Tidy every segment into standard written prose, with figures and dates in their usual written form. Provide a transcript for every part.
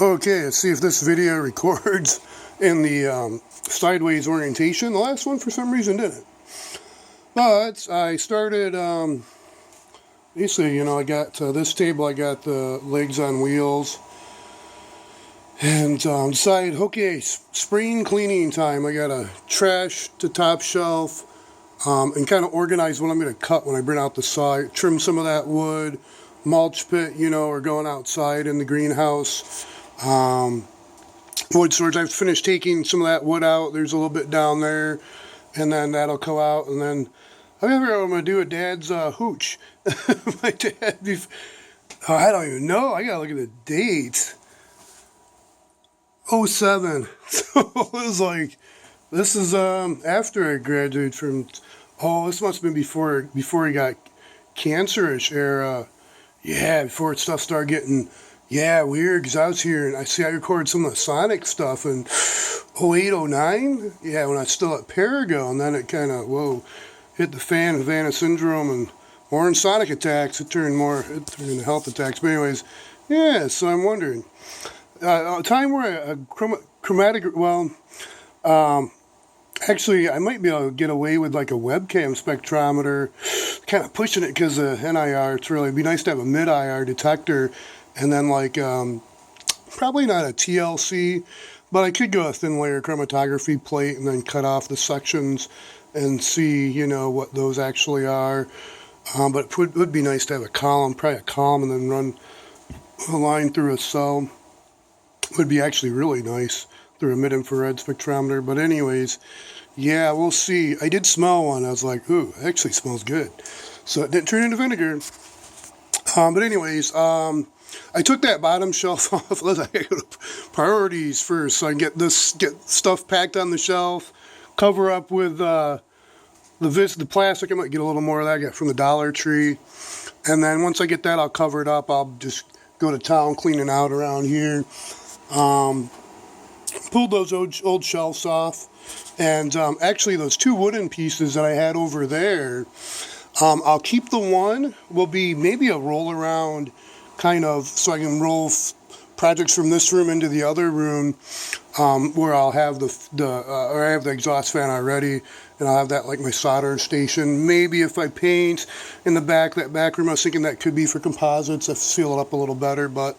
Okay, let's see if this video records in the sideways orientation. The last one for some reason didn't. But I started, basically, I got this table, I got the legs on wheels. And decided, okay, spring cleaning time. I got to trash the top shelf and kind of organize what I'm going to cut when I bring out the side. Trim some of that wood, mulch pit, or going outside in the greenhouse. Wood storage, I've finished taking some of that wood out. There's a little bit down there, and then that'll go out. And then I remember I'm going to do a dad's hooch. My dad, I don't even know. I got to look at the dates. 07. So it was like, this is after I graduated from, this must have been before he got cancerish era. Yeah, before stuff started getting, weird, because I was here, and I recorded some of the Sonic stuff in 08, 09, when I was still at Parago, and then it kind of, hit the fan, Havana Syndrome, and more in Sonic attacks, it turned into health attacks, but anyways, so I'm wondering, a time where a chromatic, actually, I might be able to get away with like a webcam spectrometer, kind of pushing it because of NIR. It'd be nice to have a mid-IR detector, and then like, probably not a TLC, but I could go a thin layer chromatography plate and then cut off the sections and see, what those actually are. But it would be nice to have probably a column, and then run a line through a cell. Would be actually really nice through a mid-infrared spectrometer. But anyways, we'll see. I did smell one. I was like, ooh, it actually smells good. So it didn't turn into vinegar. But anyways, I took that bottom shelf off. I got priorities first, so I can get stuff packed on the shelf, cover up with the plastic. I might get a little more of that I got from the Dollar Tree. And then once I get that, I'll cover it up. I'll just go to town cleaning out around here. Pulled those old shelves off, and actually those two wooden pieces that I had over there, I'll keep. The one will be maybe a roll around kind of, so I can roll projects from this room into the other room, where I'll have or I have the exhaust fan already, and I'll have that like my solder station. Maybe if I paint in that back room, I was thinking that could be for composites. I seal it up a little better, but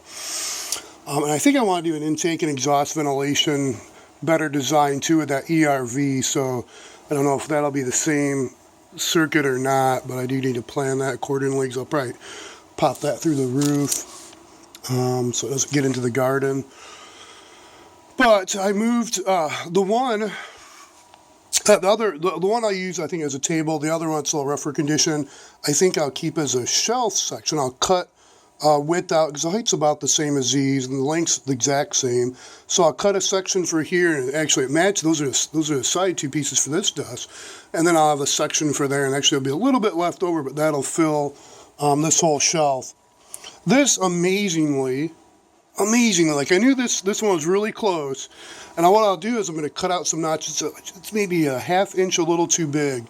and I think I want to do an intake and exhaust ventilation, better design too with that ERV, so I don't know if that'll be the same circuit or not, but I do need to plan that accordingly, because I'll probably pop that through the roof, so it doesn't get into the garden. But I moved the one I use, I think, as a table. The other one's a little rougher condition. I think I'll keep as a shelf section. I'll cut width out, because the height's about the same as these, and the length's the exact same. So I'll cut a section for here, and actually it matches. Those are the side two pieces for this desk, and then I'll have a section for there, and actually there'll be a little bit left over, but that'll fill this whole shelf. This amazingly, like I knew this one was really close, and what I'll do is I'm going to cut out some notches. It's maybe a ½ inch a little too big.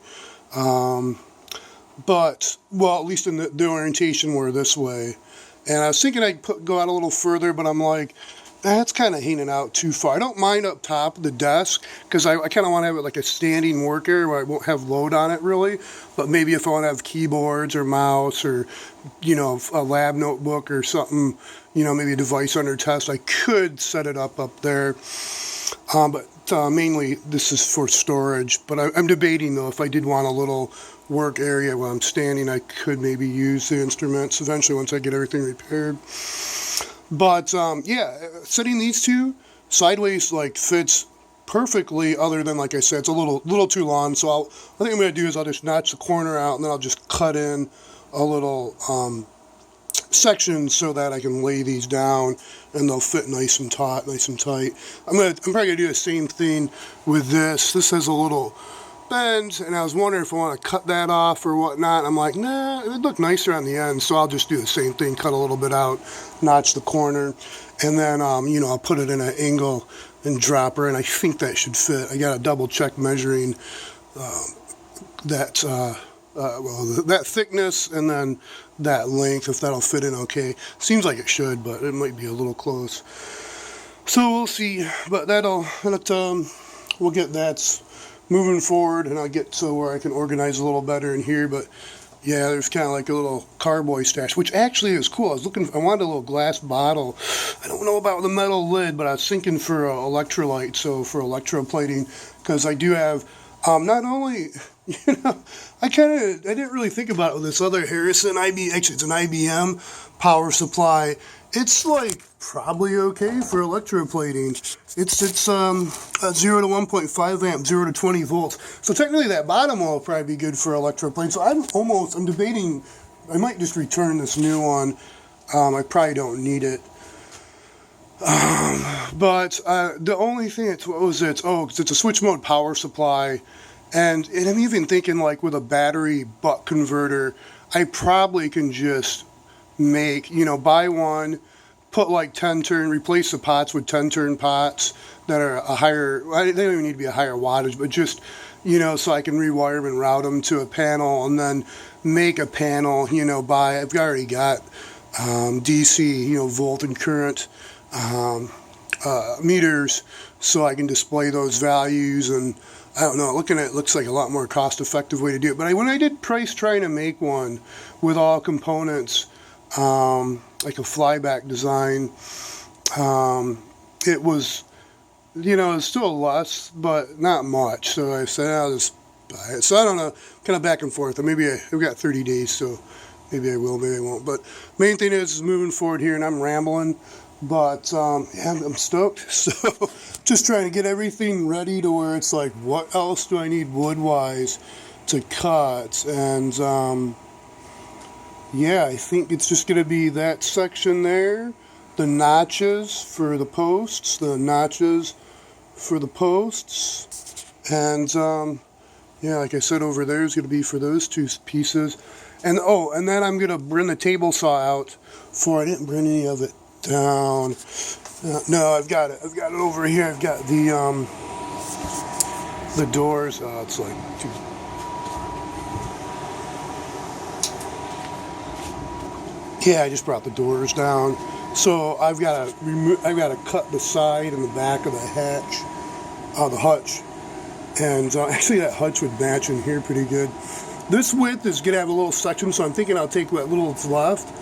But, at least in the orientation were this way. And I was thinking I'd go out a little further, but I'm like, that's kind of hanging out too far. I don't mind up top of the desk, because I kind of want to have it like a standing work area where I won't have load on it really. But maybe if I want to have keyboards or mouse or, a lab notebook or something, maybe a device under test, I could set it up there. But mainly this is for storage. But I'm debating, though, if I did want a little work area where I'm standing, I could maybe use the instruments eventually once I get everything repaired. But setting these two sideways fits perfectly, other than, like I said, it's a little too long. So I think I'm going to do is I'll just notch the corner out, and then I'll just cut in a little section so that I can lay these down, and they'll fit nice and tight. I'm probably gonna do the same thing with this. This has a little bend, and I was wondering if I want to cut that off or whatnot. I'm like, nah, it would look nicer on the end, so I'll just do the same thing, cut a little bit out, notch the corner, and then I'll put it in an angle and drop her, and I think that should fit. I got to double check measuring that thickness and then that length, if that'll fit in okay. Seems like it should, but it might be a little close. So we'll see, but we'll get that moving forward, and I'll get to where I can organize a little better in here. But yeah, there's kind of like a little carboy stash, which actually is cool. I wanted a little glass bottle. I don't know about the metal lid, but I was thinking for electrolyte, so for electroplating, because I do have, not only, I didn't really think about it with this other Harrison actually it's an IBM power supply. It's like probably okay for electroplating. It's 0 to 1.5 amp, 0 to 20 volts. So technically that bottom will probably be good for electroplating. So I'm debating, I might just return this new one. I probably don't need it. But the only thing because it's a switch mode power supply. And I'm even thinking like with a battery buck converter, I probably can just buy one, put like 10-turn, replace the pots with 10-turn pots that are a higher, they don't even need to be a higher wattage, but just, so I can rewire them and route them to a panel, and then make a panel, I've already got DC, volt and current meters, so I can display those values. And I don't know, looking at it, looks like a lot more cost-effective way to do it. But when I did price trying to make one with all components, like a flyback design, it was, it's still less, but not much. So I said, I'll just buy it. So I don't know, kind of back and forth. Maybe I've got 30 days, so maybe I will, maybe I won't. But main thing is moving forward here, and I'm rambling. But yeah, I'm stoked. So just trying to get everything ready to where it's like, what else do I need wood-wise to cut? And yeah, I think it's just going to be that section there, the notches for the posts, and yeah, like I said, over there is going to be for those two pieces. And and then I'm going to bring the table saw out I didn't bring any of it down. No, I've got it over here. I've got the doors. It's like too. Yeah, I just brought the doors down. So I've got to cut the side and the back of the the hutch. And actually that hutch would match in here pretty good. This width is going to have a little section, so I'm thinking I'll take what little that's left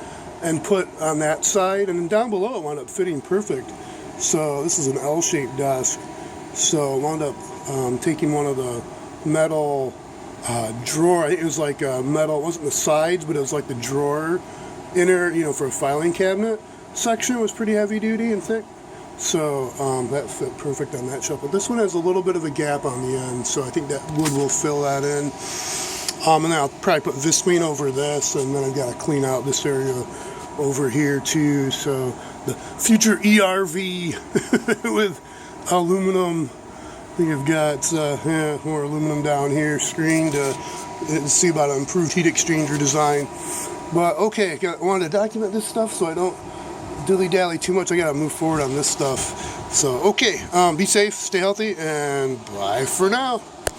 and put on that side, and then down below it wound up fitting perfect. So this is an L-shaped desk. So I wound up taking one of the metal drawer. I think it was like metal, it wasn't the sides, but it was like the drawer inner, for a filing cabinet section. Was pretty heavy duty and thick. So that fit perfect on that shelf. But this one has a little bit of a gap on the end, so I think that wood will fill that in. And then I'll probably put Visqueen over this, and then I've got to clean out this area over here too. So the future ERV with aluminum. I think I've got more aluminum down here, screen to see about an improved heat exchanger design. But okay, I wanted to document this stuff so I don't dilly-dally too much. I got to move forward on this stuff. So okay, be safe, stay healthy, and bye for now.